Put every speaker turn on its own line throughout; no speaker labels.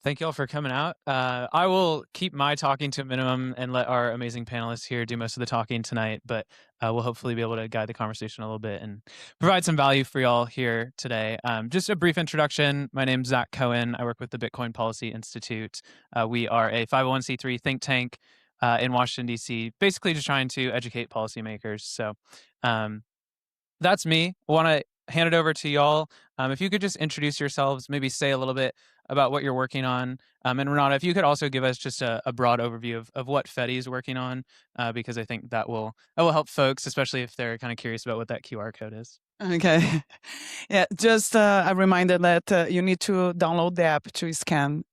Thank you all for coming out. I will keep my talking to a minimum and let our amazing panelists here do most of the talking tonight, but we'll hopefully be able to guide the conversation a little bit and provide some value for y'all here today. Just a brief introduction. My name's Zach Cohen. I work with the Bitcoin Policy Institute. We are a 501c3 think tank in Washington, D.C., basically just trying to educate policymakers. So um, that's me. I want to hand it over to y'all. If you could just introduce yourselves, maybe say a little bit about what you're working on. And Renata, if you could also give us just a broad overview of what Fedi is working on, because I think that will help folks, especially if they're kind of curious about what that QR code is.
Okay. Yeah, just a reminder that you need to download the app to scan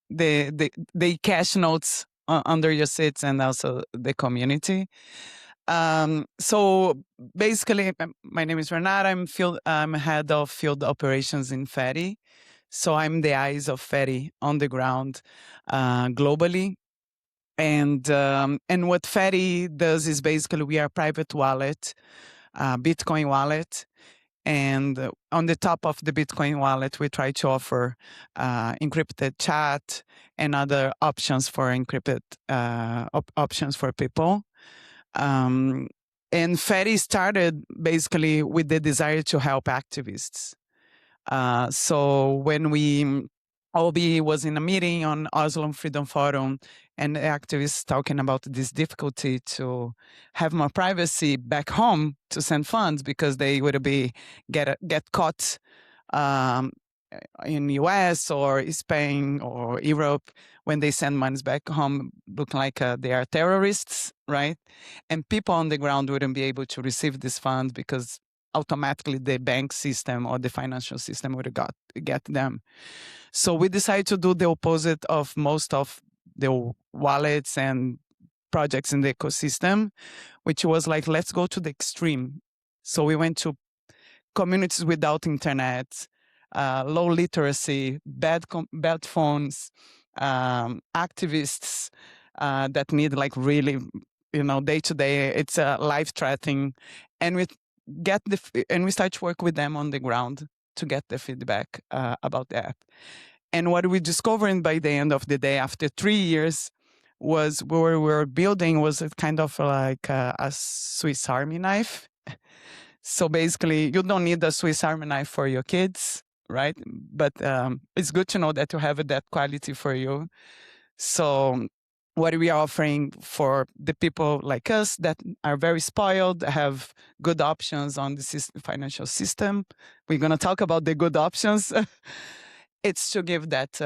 the cash notes under your seats and also the community. So basically, my name is Renata. I'm head of field operations in Fedi. So I'm the eyes of Fedi on the ground globally. And what Fedi does is basically we are a private wallet, Bitcoin wallet. And on the top of the Bitcoin wallet, we try to offer encrypted chat and other options for encrypted options for people. And Fedi started basically with the desire to help activists. So when OB was in a meeting on Oslo Freedom Forum, and activists talking about this difficulty to have more privacy back home to send funds because they would get caught um, in US or Spain or Europe when they send monies back home, look like they are terrorists, right? And people on the ground wouldn't be able to receive these funds because automatically the bank system or the financial system would get them. So we decided to do the opposite of most of the wallets and projects in the ecosystem, which was like, let's go to the extreme. So we went to communities without internet, low literacy, bad phones, activists that need like really, day to day. It's life threatening, and we start to work with them on the ground to get the feedback about the app. And what we discovered by the end of the day, after 3 years, was what we were building was a kind of like a Swiss Army knife. So basically, you don't need a Swiss Army knife for your kids, right? But it's good to know that you have that quality for you. So what we are offering for the people like us that are very spoiled, have good options on the financial system. We're going to talk about the good options. It's to give that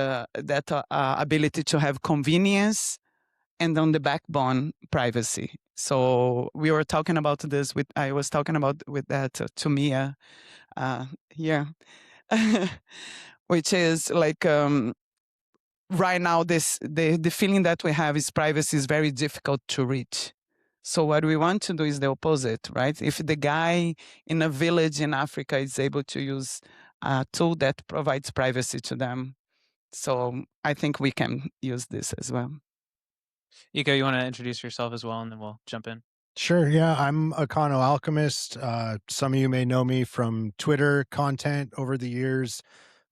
ability to have convenience and on the backbone privacy. So we were talking about this I was talking about with that to Mia here, which is like right now the feeling that we have is privacy is very difficult to reach. So what we want to do is the opposite, right? If the guy in a village in Africa is able to use a tool that provides privacy to them, so I think we can use this as well.
Iko, you want to introduce yourself as well, and then we'll jump in.
Sure. Yeah, I'm Econo Alchemist. Some of you may know me from Twitter content over the years.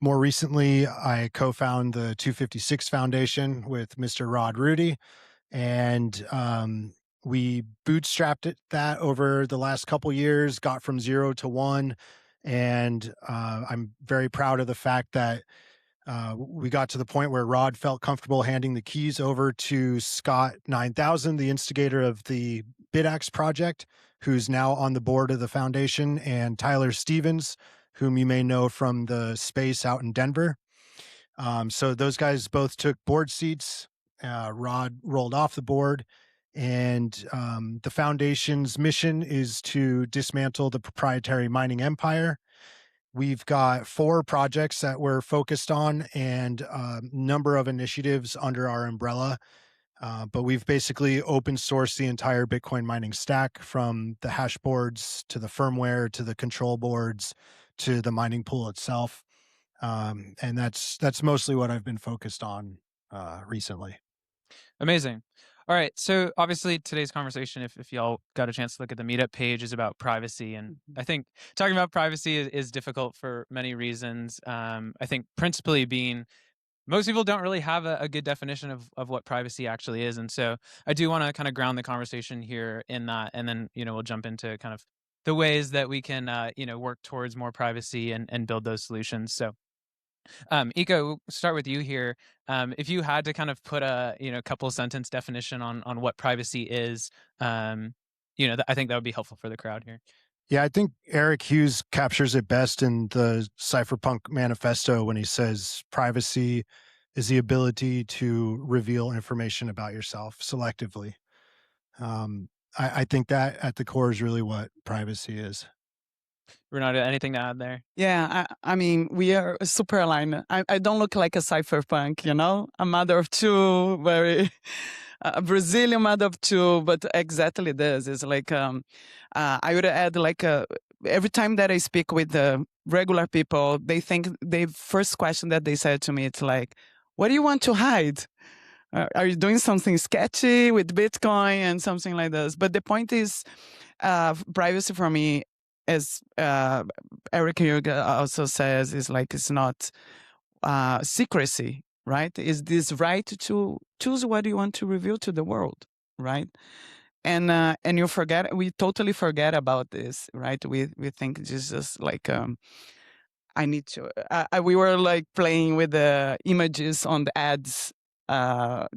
More recently, I co-found the 256 Foundation with Mr. Rod Rudy, and we bootstrapped that over the last couple years, got from 0 to 1, and I'm very proud of the fact that we got to the point where Rod felt comfortable handing the keys over to Scott 9000, the instigator of the BitAxe project, who's now on the board of the foundation, and Tyler Stevens, whom you may know from the space out in Denver. So those guys both took board seats. Rod rolled off the board, and the foundation's mission is to dismantle the proprietary mining empire. We've got 4 projects that we're focused on and a number of initiatives under our umbrella. But we've basically open sourced the entire Bitcoin mining stack, from the hash boards to the firmware to the control boards to the mining pool itself. And that's mostly what I've been focused on recently.
Amazing. All right. So obviously today's conversation, if y'all got a chance to look at the meetup page, is about privacy. And I think talking about privacy is difficult for many reasons. I think principally being most people don't really have a good definition of what privacy actually is. And so I do want to kind of ground the conversation here in that, and then we'll jump into kind of the ways that we can work towards more privacy and build those solutions. So Iko, we'll start with you here. If you had to kind of put a couple sentence definition on what privacy is, I think that would be helpful for the crowd here.
Yeah, I think Eric Hughes captures it best in the Cypherpunk Manifesto when he says privacy is the ability to reveal information about yourself selectively. I think that at the core is really what privacy is.
Renata, anything to add there?
Yeah, I mean, we are super aligned. I don't look like a cypherpunk, a mother of two, very a Brazilian mother of two, but exactly this is like, I would add like, every time that I speak with the regular people, they think the first question that they said to me, it's like, what do you want to hide? Are you doing something sketchy with Bitcoin and something like this? But the point is, privacy for me, as Eric Hughes also says, is like it's not secrecy, right? Is this right to choose what you want to reveal to the world, right? And we totally forget about this, right? We think it's just like I need to. We were like playing with the images on the ads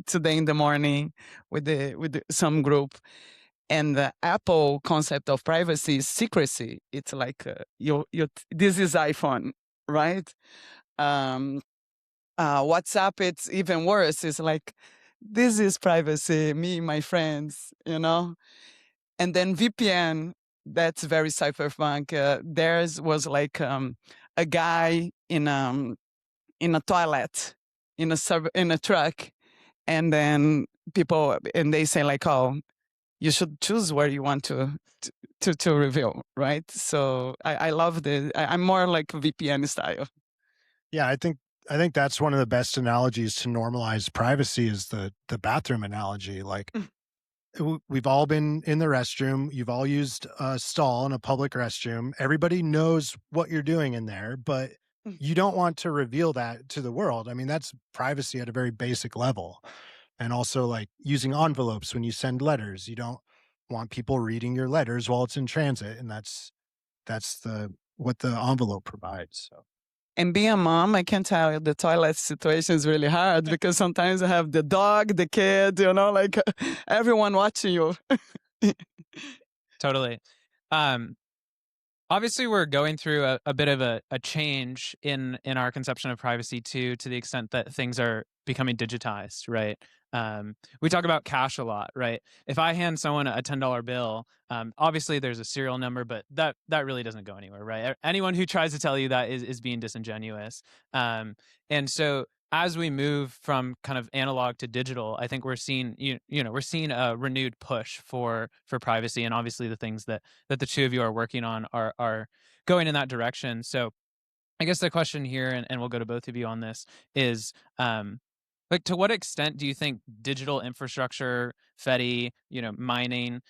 today in the morning with some group, and the Apple concept of privacy is secrecy. It's like this is iPhone, right? WhatsApp, it's even worse. It's like this is privacy, me, my friends, And then VPN, that's very cypherpunk. Theirs was like a guy in a toilet in a truck, and then people and they say like, oh, you should choose where you want to reveal, right? So I love I'm more like VPN style.
Yeah, I think that's one of the best analogies to normalize privacy is the bathroom analogy. Like we've all been in the restroom. You've all used a stall in a public restroom. Everybody knows what you're doing in there, but you don't want to reveal that to the world. I mean, that's privacy at a very basic level. And also like using envelopes when you send letters. You don't want people reading your letters while it's in transit. And that's what the envelope provides. So
And being a mom, I can tell you the toilet situation is really hard because sometimes you have the dog, the kid, like everyone watching you.
Totally. Um, Obviously, we're going through a bit of a change in our conception of privacy too, to the extent that things are becoming digitized, right? We talk about cash a lot, right? If I hand someone a $10 bill, obviously there's a serial number, but that really doesn't go anywhere, right? Anyone who tries to tell you that is being disingenuous. And so as we move from kind of analog to digital, I think we're seeing we're seeing a renewed push for privacy, and obviously the things that the two of you are working on are going in that direction. So I guess the question here, and we'll go to both of you on this, is like to what extent do you think digital infrastructure, Fedi, mining,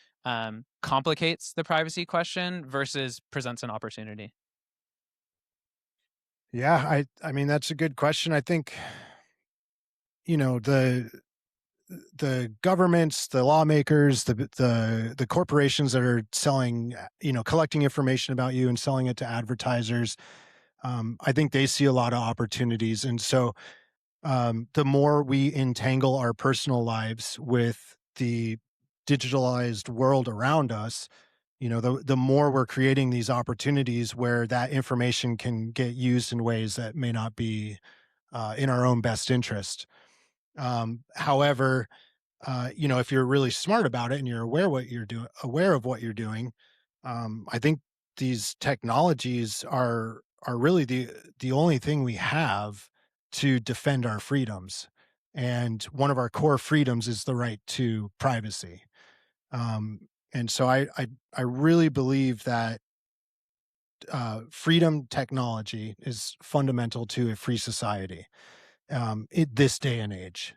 complicates the privacy question versus presents an opportunity?
yeah, I mean that's a good question. I think the governments, the lawmakers, the corporations that are selling, collecting information about you and selling it to advertisers, I think they see a lot of opportunities. And so the more we entangle our personal lives with the digitalized world around us, the more we're creating these opportunities where that information can get used in ways that may not be in our own best interest. However, if you're really smart about it and you're aware of what you're doing, I think these technologies are really the only thing we have to defend our freedoms. And one of our core freedoms is the right to privacy. And so I really believe that freedom technology is fundamental to a free society this day and age.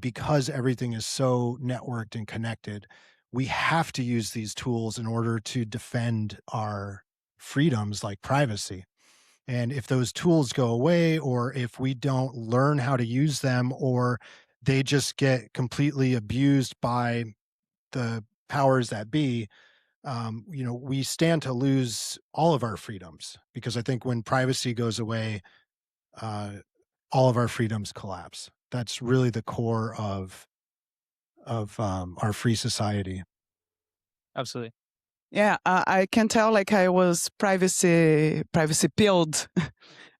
Because everything is so networked and connected, we have to use these tools in order to defend our freedoms like privacy. And if those tools go away, or if we don't learn how to use them, or they just get completely abused by the powers that be, we stand to lose all of our freedoms, because I think when privacy goes away, uh, all of our freedoms collapse. That's really the core of our free society.
Absolutely.
Yeah, I can tell like I was privacy pilled,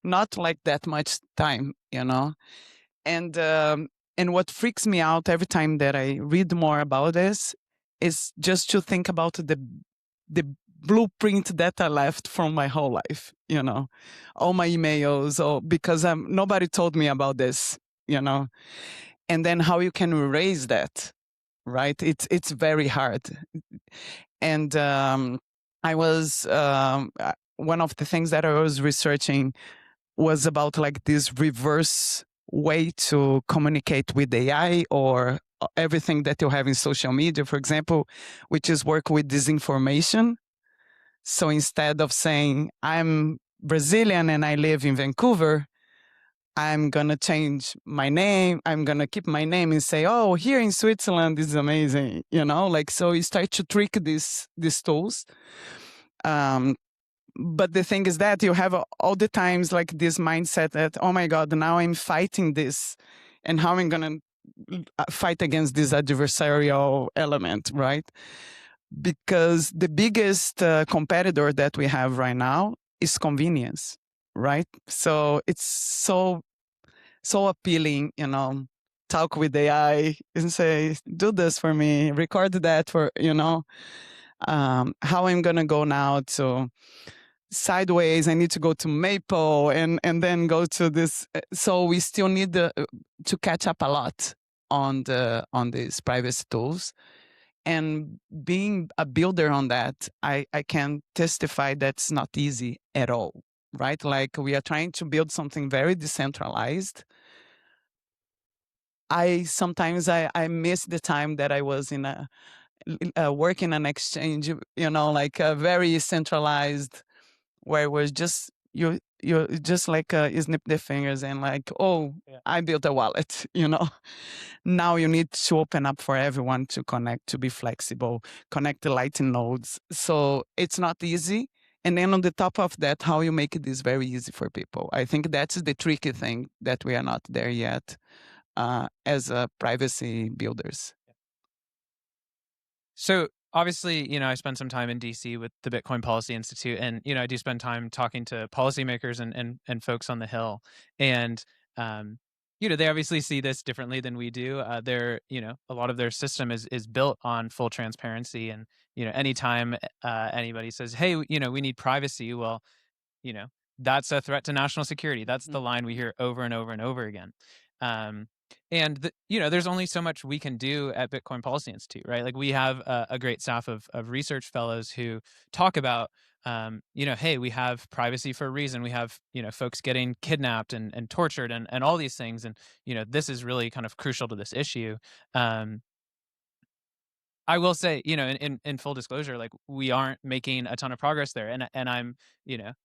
not like that much time, And and what freaks me out every time that I read more about this is just to think about the blueprint that I left from my whole life, all my emails, or because nobody told me about this, and then how you can erase that, right? It's very hard, and I was one of the things that I was researching was about like this reverse way to communicate with AI or everything that you have in social media, for example, which is work with disinformation. So instead of saying I'm Brazilian and I live in Vancouver, I'm gonna change my name. I'm gonna keep my name and say, "Oh, here in Switzerland is amazing," Like so, you start to trick these tools. Um, but the thing is that you have all the times like this mindset that, oh my god, now I'm fighting this, and how I'm gonna fight against this adversarial element, right? Because the biggest competitor that we have right now is convenience, right? So it's so appealing, talk with AI and say, do this for me, record that for, how I'm gonna go now to sideways. I need to go to Maple and then go to this. So we still need to catch up a lot on these privacy tools. And being a builder on that, I can testify that's not easy at all, right? Like we are trying to build something very decentralized. I sometimes I miss the time that I was in a work in an exchange, like a very centralized, where it was just you just like you snip the fingers and like, oh,
Yeah.
I built a wallet. Now you need to open up for everyone to connect, to be flexible, connect the lightning nodes. So it's not easy. And then on the top of that, how you make this very easy for people. I think that's the tricky thing that we are not there yet as privacy builders.
So obviously, I spent some time in DC with the Bitcoin Policy Institute, and I do spend time talking to policymakers and folks on the Hill, and they obviously see this differently than we do. A lot of their system is built on full transparency, and anytime anybody says, "Hey, we need privacy," well, you know, that's a threat to national security. That's the line we hear over and over and over again. Um, there's only so much we can do at Bitcoin Policy Institute, right? Like we have a great staff of research fellows who talk about, hey, we have privacy for a reason. We have, folks getting kidnapped and tortured and all these things. And, this is really kind of crucial to this issue. Um, I will say, in full disclosure, like we aren't making a ton of progress there, and I'm,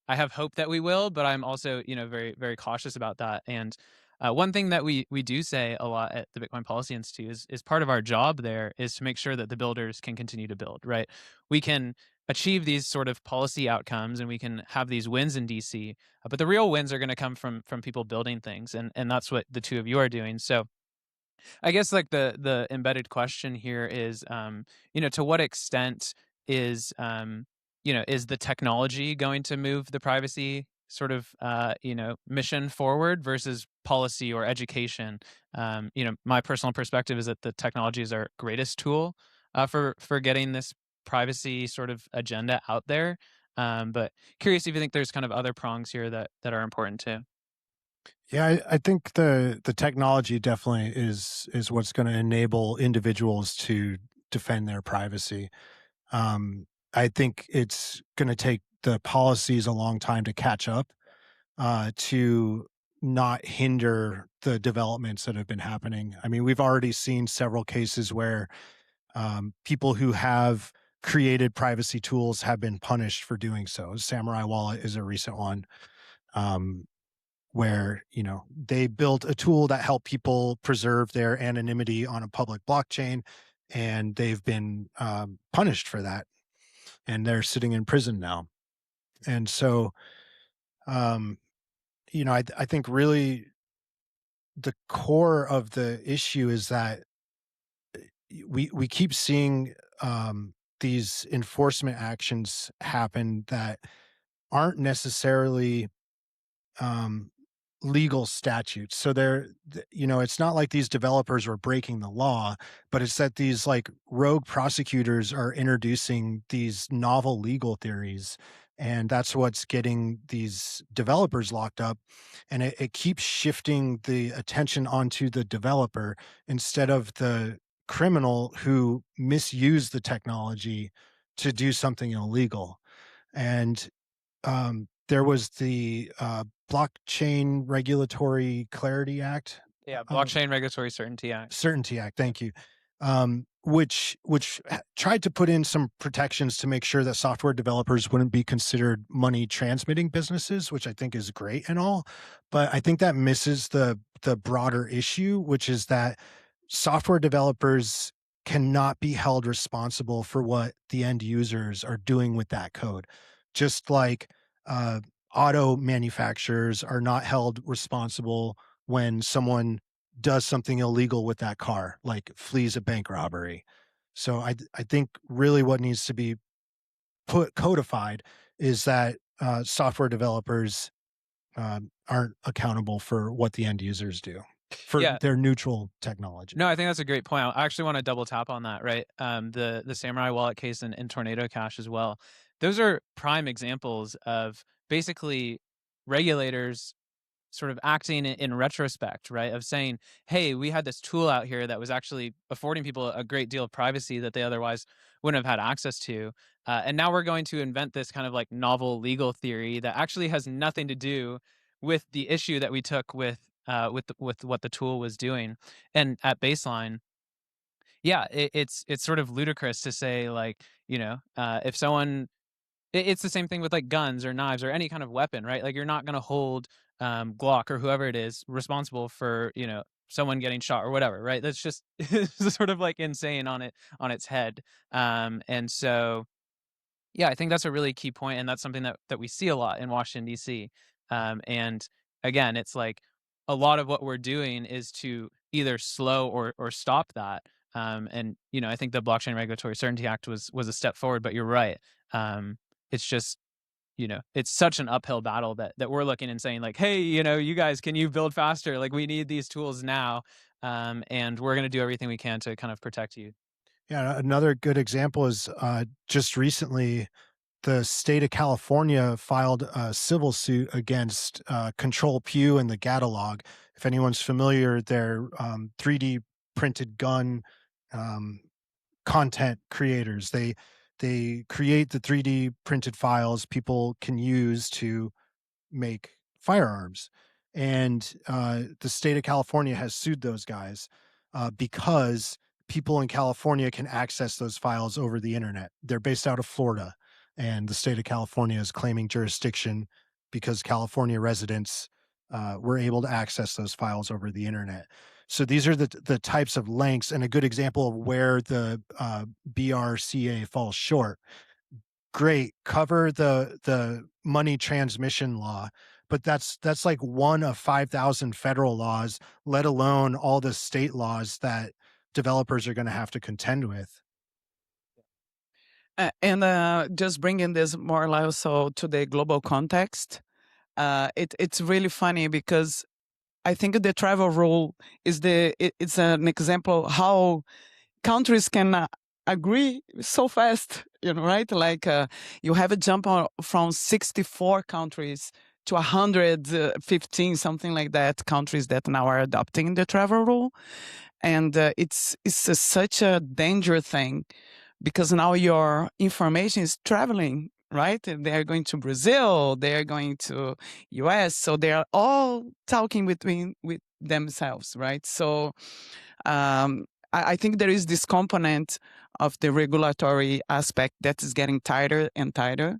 I have hope that we will, but I'm also, very very cautious about that. And one thing that we do say a lot at the Bitcoin Policy Institute is part of our job there is to make sure that the builders can continue to build. Right, we can achieve these sort of policy outcomes and we can have these wins in DC, but the real wins are going to come from people building things, and that's what the two of you are doing. So I guess like the embedded question here is, to what extent is, is the technology going to move the privacy sort of, mission forward versus policy or education? My personal perspective is that the technology is our greatest tool for getting this privacy sort of agenda out there. But curious if you think there's kind of other prongs here that are important too.
Yeah, I think the technology definitely is what's going to enable individuals to defend their privacy. I think it's going to take the policies a long time to catch up, to not hinder the developments that have been happening. I mean, we've already seen several cases where people who have created privacy tools have been punished for doing so. Samurai Wallet is a recent one. where they built a tool that helped people preserve their anonymity on a public blockchain, and they've been punished for that, and they're sitting in prison now. And so, um, I think really the core of the issue is that we keep seeing these enforcement actions happen that aren't necessarily um, legal statutes. So it's not like these developers are breaking the law, but it's that these like rogue prosecutors are introducing these novel legal theories. And that's what's getting these developers locked up. And it keeps shifting the attention onto the developer instead of the criminal who misused the technology to do something illegal. And there was the Blockchain Regulatory Clarity Act.
Yeah, Blockchain Regulatory Certainty Act.
Certainty Act, thank you. Which tried to put in some protections to make sure that software developers wouldn't be considered money transmitting businesses, which I think is great and all. But I think that misses the broader issue, which is that software developers cannot be held responsible for what the end users are doing with that code. Just like uh, auto manufacturers are not held responsible when someone does something illegal with that car, like flees a bank robbery. So I think really what needs to be codified is that software developers aren't accountable for what the end users do for their neutral technology.
No, I think that's a great point. I actually want to double tap on that, right? The Samurai Wallet case and Tornado Cash as well. Those are prime examples of basically regulators sort of acting in retrospect, right? Of saying, hey, we had this tool out here that was actually affording people a great deal of privacy that they otherwise wouldn't have had access to. And now we're going to invent this kind of like novel legal theory that actually has nothing to do with the issue that we took with what the tool was doing. And at baseline, yeah, it's sort of ludicrous to say like, if someone it's the same thing with like guns or knives or any kind of weapon, right? Like you're not going to hold Glock or whoever it is responsible for someone getting shot or whatever, right? That's just it's sort of like insane on its head. And so yeah, I think that's a really key point, and that's something that we see a lot in Washington D.C. And again, it's like a lot of what we're doing is to either slow or stop that. And I think the Blockchain Regulatory Certainty Act was a step forward, but you're right. It's just it's such an uphill battle that we're looking and saying like, hey, you guys, can you build faster? Like we need these tools now, and we're going to do everything we can to kind of protect you.
Yeah, another good example is just recently the state of California filed a civil suit against Control Pew and the Gatalog. If anyone's familiar, they're 3D printed gun content creators. They create the 3D printed files people can use to make firearms. And the state of California has sued those guys because people in California can access those files over the internet. They're based out of Florida, and the state of California is claiming jurisdiction because California residents were able to access those files over the internet. So these are the types of links, and a good example of where the BRCA falls short. Great, cover the money transmission law, but that's like one of 5,000 federal laws, let alone all the state laws that developers are going to have to contend with.
And just bringing this more or less so to the global context, it's really funny because I think the travel rule it's an example how countries can agree so fast, right? Like you have a jump from 64 countries to 115, something like that, countries that now are adopting the travel rule. And it's such a danger thing because now your information is traveling, right? They are going to Brazil, they are going to US, so they are all talking with themselves, right? So I think there is this component of the regulatory aspect that is getting tighter and tighter.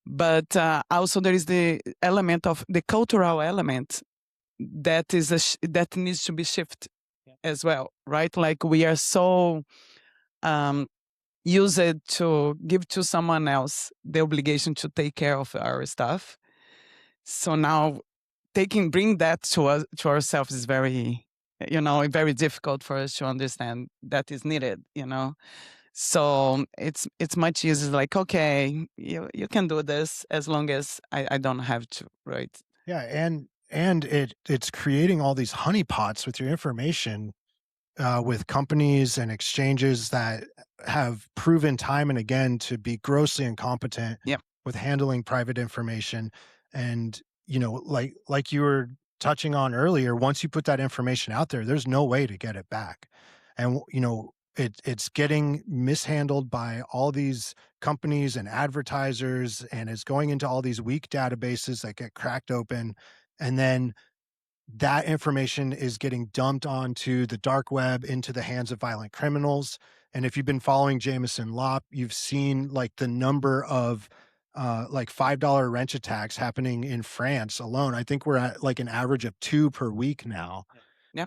But also there is the element of the cultural element that is that needs to be shifted as well, right? Like we are so um, used to give to someone else the obligation to take care of our stuff. So now bring that to us to ourselves is very, very difficult for us to understand that is needed. So it's much easier. Like, okay, you can do this as long as I don't have to, right?
Yeah, and it's creating all these honeypots with your information, with companies and exchanges that have proven time and again to be grossly incompetent
Yeah.
with handling private information. And like you were touching on earlier, once you put that information out there, there's no way to get it back. And it's getting mishandled by all these companies and advertisers, and it's going into all these weak databases that get cracked open, and then that information is getting dumped onto the dark web into the hands of violent criminals. And if you've been following Jameson Lopp, you've seen like the number of like $5 wrench attacks happening in France alone. I think we're at like an average of 2 per week now.
Yeah.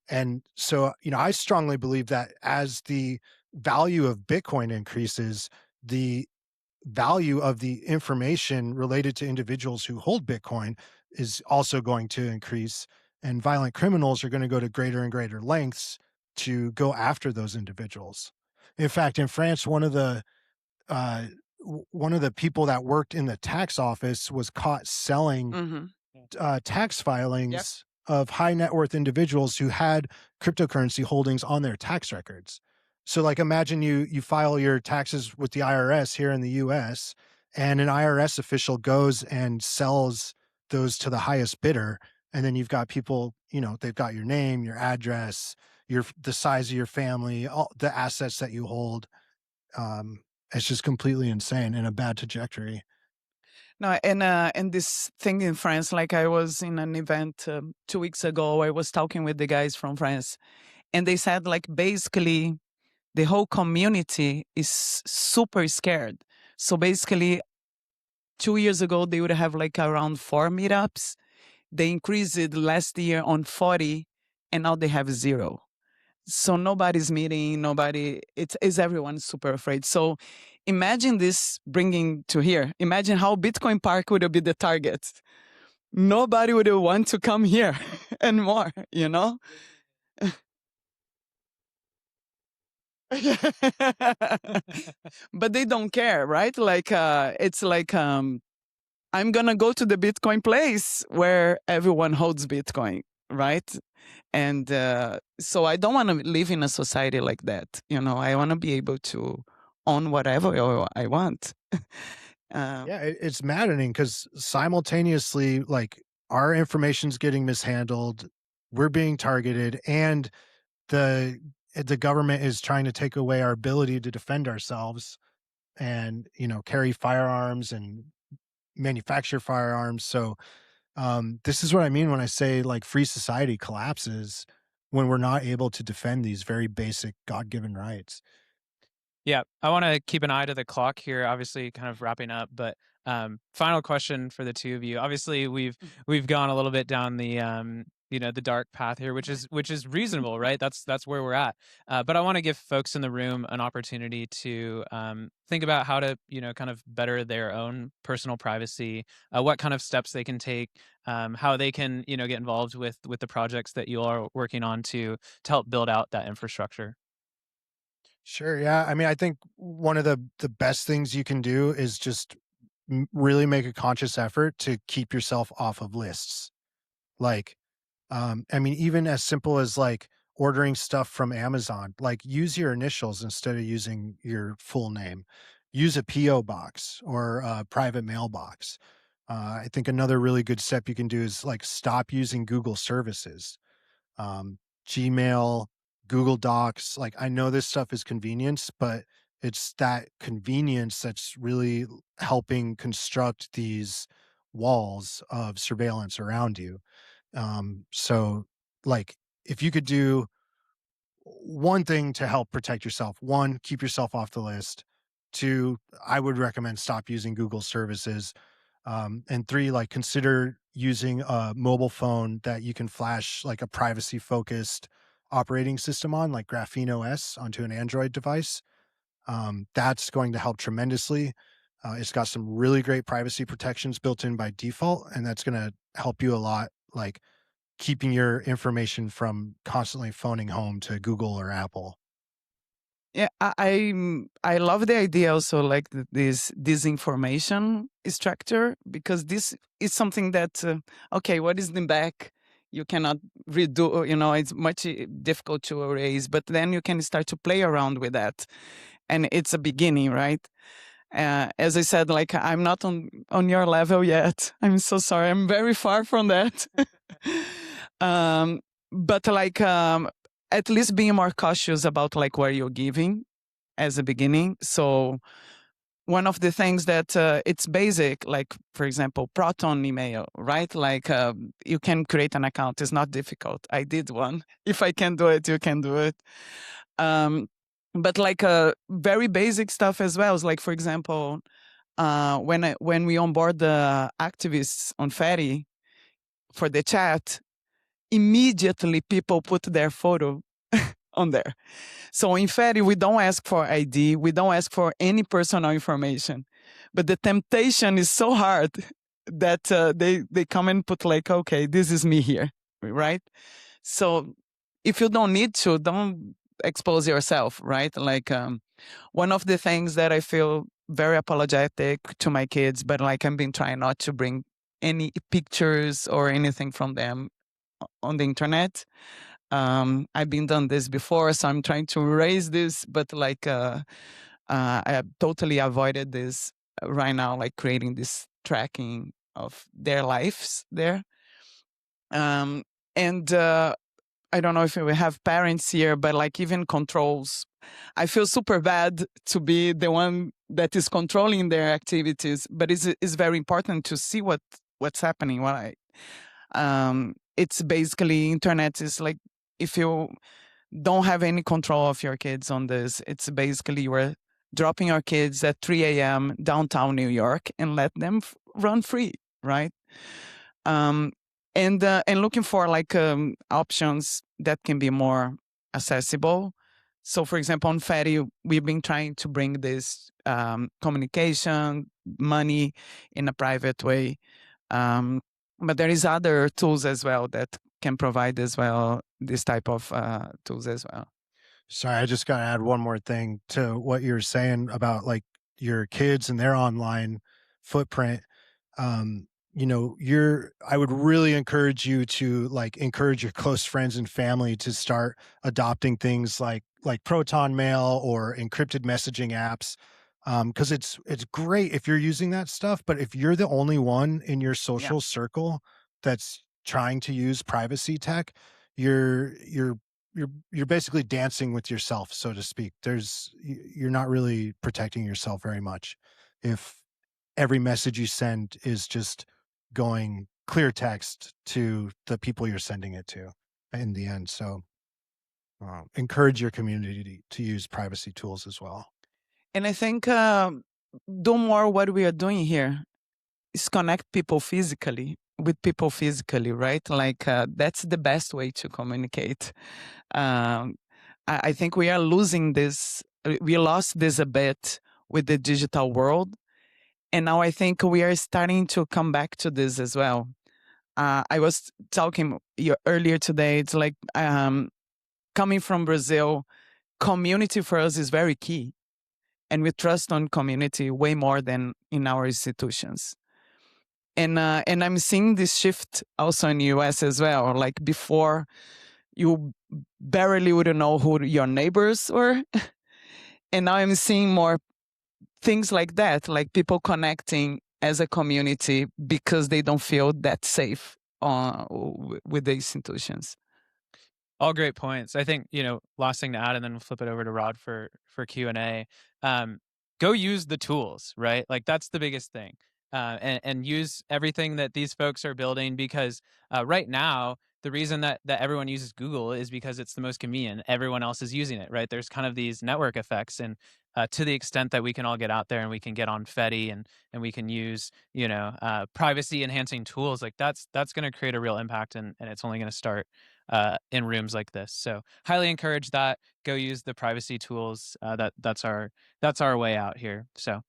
And so, I strongly believe that as the value of Bitcoin increases, the value of the information related to individuals who hold Bitcoin is also going to increase. And violent criminals are going to go to greater and greater lengths to go after those individuals. In fact, in France, uh, one of the people that worked in the tax office was caught selling
Mm-hmm.
tax filings of high net worth individuals who had cryptocurrency holdings on their tax records. So like imagine you file your taxes with the IRS here in the US, and an IRS official goes and sells those to the highest bidder, and then you've got people, they've got your name, your address, the size of your family, all the assets that you hold. It's just completely insane and a bad trajectory.
No, and this thing in France, like I was in an event 2 weeks ago, I was talking with the guys from France, and they said like basically the whole community is super scared. So basically, 2 years ago they would have like around 4 meetups. They increased it last year on 40, and now they have zero. So nobody's meeting, nobody, it's everyone super afraid. So imagine this bringing to here. Imagine how Bitcoin Park would be the target. Nobody would want to come here anymore, you know? But they don't care, right? Like, it's like, I'm gonna go to the Bitcoin place where everyone holds Bitcoin, right? And so I don't want to live in a society like that. I want to be able to own whatever I want.
Yeah, it's maddening because simultaneously, like our information's getting mishandled, we're being targeted, and the government is trying to take away our ability to defend ourselves and carry firearms and manufacture firearms. So this is what I mean when I say like free society collapses when we're not able to defend these very basic God-given rights.
Yeah, I want to keep an eye to the clock here. Obviously, kind of wrapping up, but final question for the two of you. Obviously, we've gone a little bit down the the dark path here, which is reasonable, right? That's where we're at. But I want to give folks in the room an opportunity to think about how to kind of better their own personal privacy, what kind of steps they can take, how they can get involved with the projects that you are working on to help build out that infrastructure.
Sure. Yeah. I mean, I think one of the best things you can do is just really make a conscious effort to keep yourself off of lists. Like, I mean, even as simple as like ordering stuff from Amazon, like use your initials instead of using your full name. Use a PO box or a private mailbox. I think another really good step you can do is like stop using Google services, Gmail, Google Docs. Like I know this stuff is convenience, but it's that convenience that's really helping construct these walls of surveillance around you. So like if you could do one thing to help protect yourself, one, keep yourself off the list. 2, I would recommend stop using Google services. And 3, like consider using a mobile phone that you can flash like a privacy focused operating system on, like Graphene OS onto an Android device. That's going to help tremendously. It's got some really great privacy protections built in by default, and that's going to help you a lot, like keeping your information from constantly phoning home to Google or Apple.
Yeah, I love the idea also like this disinformation structure, because this is something that okay, what is in the back you cannot redo, it's much difficult to erase, but then you can start to play around with that, and it's a beginning, right? As I said, like I'm not on your level yet. I'm so sorry. I'm very far from that. um, but like at least being more cautious about like where you're giving as a beginning. So one of the things that it's basic, like for example, Proton email, right? Like you can create an account. It's not difficult. I did one. If I can do it, you can do it. Um, but like very basic stuff as well. Is like for example, when we onboard the activists on Fedi for the chat, immediately people put their photo on there. So in Fedi, we don't ask for ID, we don't ask for any personal information, but the temptation is so hard that they come and put like, okay, this is me here, right? So if you don't need to, don't expose yourself, right? Like one of the things that I feel very apologetic to my kids, but like I've been trying not to bring any pictures or anything from them on the internet. I've been done this before, so I'm trying to erase this, but like I have totally avoided this right now, like creating this tracking of their lives there. And I don't know if we have parents here, but like even controls, I feel super bad to be the one that is controlling their activities, but it's very important to see what's happening. It's basically internet is like, if you don't have any control of your kids on this, it's basically you are dropping your kids at 3 a.m. downtown New York and let them run free, right? Um, and looking for like options that can be more accessible. So, for example, on Fedi, we've been trying to bring this communication, money in a private way. But there is other tools as well that can provide as well this type of tools as well.
Sorry, I just got to add one more thing to what you were saying about like your kids and their online footprint. I would really encourage you to like encourage your close friends and family to start adopting things like Proton Mail or encrypted messaging apps. Because it's great if you're using that stuff, but if you're the only one in your social circle that's trying to use privacy tech, you're basically dancing with yourself, so to speak. You're not really protecting yourself very much if every message you send is just going clear text to the people you're sending it to in the end. So encourage your community to use privacy tools as well.
And I think do more what we are doing here is connect people physically with people physically, right? Like that's the best way to communicate. Um, I think we are losing this. We lost this a bit with the digital world, and now I think we are starting to come back to this as well. I was talking earlier today. It's like coming from Brazil, community for us is very key, and we trust on community way more than in our institutions. And I'm seeing this shift also in the US as well. Like before, you barely would know who your neighbors were, and now I'm seeing more things like that, like people connecting as a community because they don't feel that safe with the institutions.
All great points. I think, last thing to add, and then we'll flip it over to Rod for Q&A. Go use the tools, right? Like that's the biggest thing. And use everything that these folks are building, because right now, the reason that everyone uses Google is because it's the most convenient. Everyone else is using it, right? There's kind of these network effects. And to the extent that we can all get out there and we can get on Fedi and we can use, privacy enhancing tools, like that's going to create a real impact, and it's only going to start in rooms like this. So highly encourage that. Go use the privacy tools. That's our way out here. So